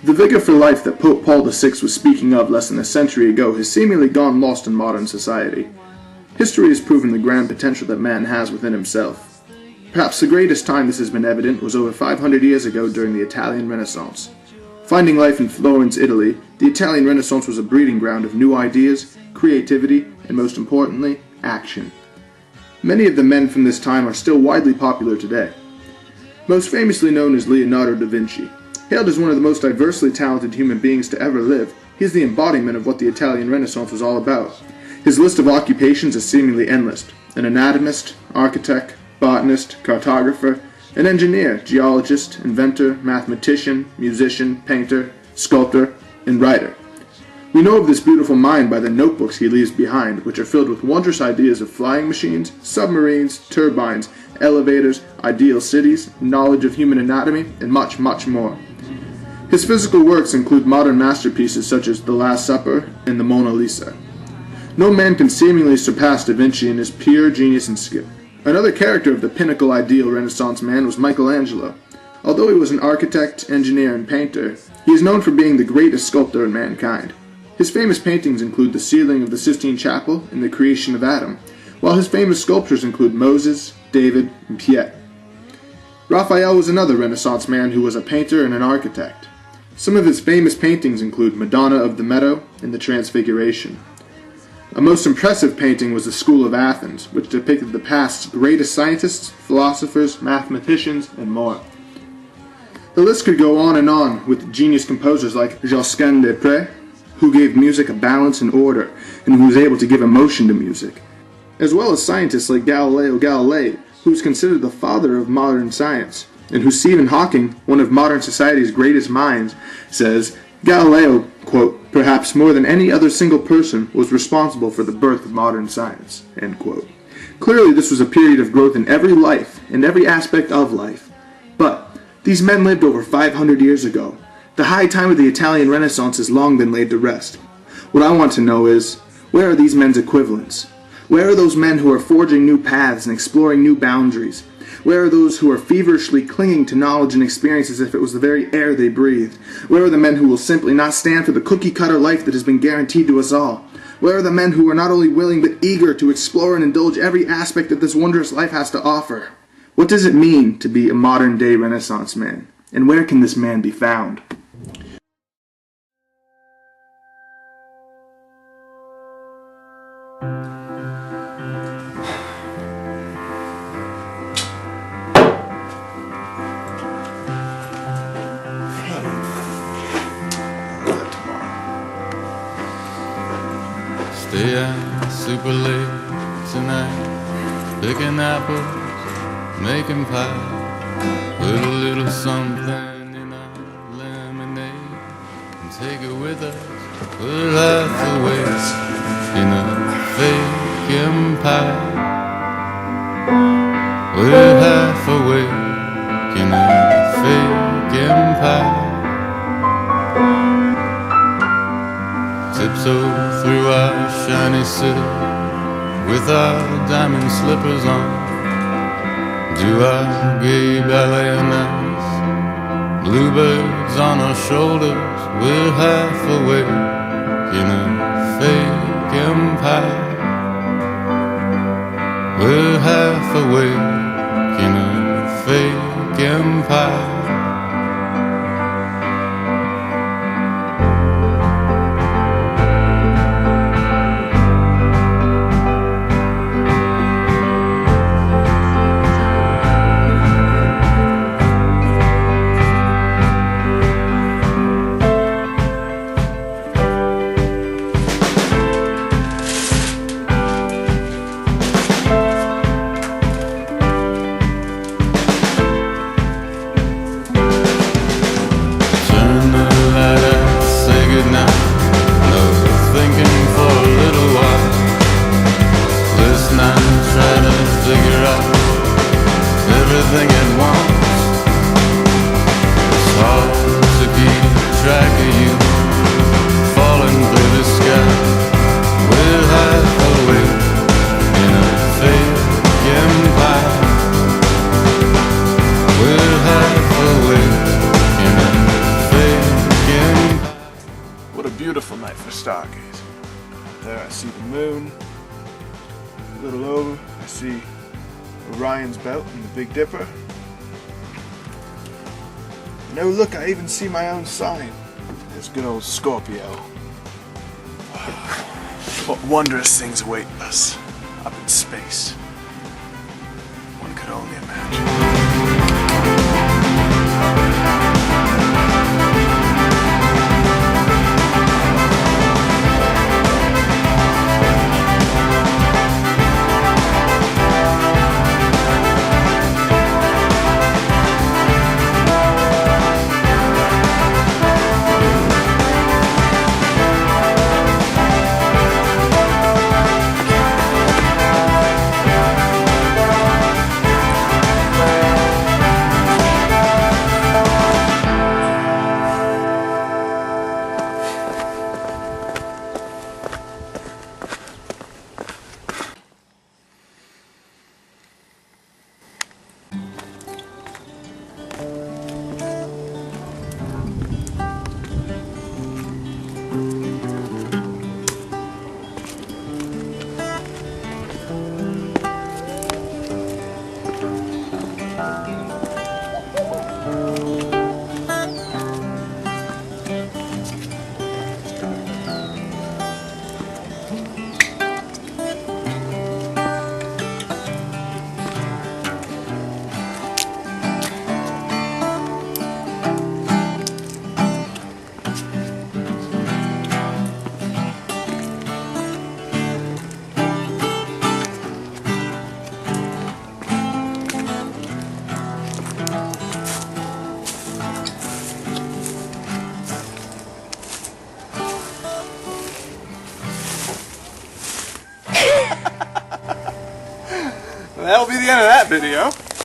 The vigor for life that Pope Paul VI was speaking of less than a century ago has seemingly gone lost in modern society. History has proven the grand potential that man has within himself. Perhaps the greatest time this has been evident was over 500 years ago during the Italian Renaissance. Finding life in Florence, Italy, the Italian Renaissance was a breeding ground of new ideas, creativity, and most importantly, action. Many of the men from this time are still widely popular today. Most famously known as Leonardo da Vinci. Hailed as one of the most diversely talented human beings to ever live, he is the embodiment of what the Italian Renaissance was all about. His list of occupations is seemingly endless: an anatomist, architect, botanist, cartographer, an engineer, geologist, inventor, mathematician, musician, painter, sculptor, and writer. We know of this beautiful mind by the notebooks he leaves behind, which are filled with wondrous ideas of flying machines, submarines, turbines, elevators, ideal cities, knowledge of human anatomy, and much, much more. His physical works include modern masterpieces such as The Last Supper and the Mona Lisa. No man can seemingly surpass Da Vinci in his pure genius and skill. Another character of the pinnacle ideal Renaissance man was Michelangelo. Although he was an architect, engineer, and painter, he is known for being the greatest sculptor in mankind. His famous paintings include the ceiling of the Sistine Chapel and the creation of Adam, while his famous sculptures include Moses, David, and Piet. Raphael was another Renaissance man who was a painter and an architect. Some of his famous paintings include Madonna of the Meadow and the Transfiguration. A most impressive painting was the School of Athens, which depicted the past's greatest scientists, philosophers, mathematicians, and more. The list could go on with genius composers like Josquin des Prez, who gave music a balance and order, and who was able to give emotion to music, as well as scientists like Galileo Galilei, who is considered the father of modern science, and who Stephen Hawking, one of modern society's greatest minds, says Galileo, quote, perhaps more than any other single person, was responsible for the birth of modern science, end quote. Clearly this was a period of growth in every life, and every aspect of life. But these men lived over 500 years ago. The high time of the Italian Renaissance has long been laid to rest. What I want to know is, where are these men's equivalents? Where are those men who are forging new paths and exploring new boundaries? Where are those who are feverishly clinging to knowledge and experience as if it was the very air they breathed? Where are the men who will simply not stand for the cookie-cutter life that has been guaranteed to us all? Where are the men who are not only willing but eager to explore and indulge every aspect that this wondrous life has to offer? What does it mean to be a modern-day Renaissance man? And where can this man be found? Stay out super late tonight, picking apples, making pie. Put a little something in our lemonade and take it with us. Put half away in a fake empire. We're half awake in a fake empire. Tiptoe through our shiny city with our diamond slippers on. Do our gay ballet on ice, bluebirds on our shoulders. We're half awake in a fake empire. We're half awake in a fake empire. a stargazer. There I see the moon. A little over, I see Orion's belt and the Big Dipper. And oh look, I even see my own sign. There's good old Scorpio. What wondrous things await us up in space. One could only imagine. That'll be the end of that video.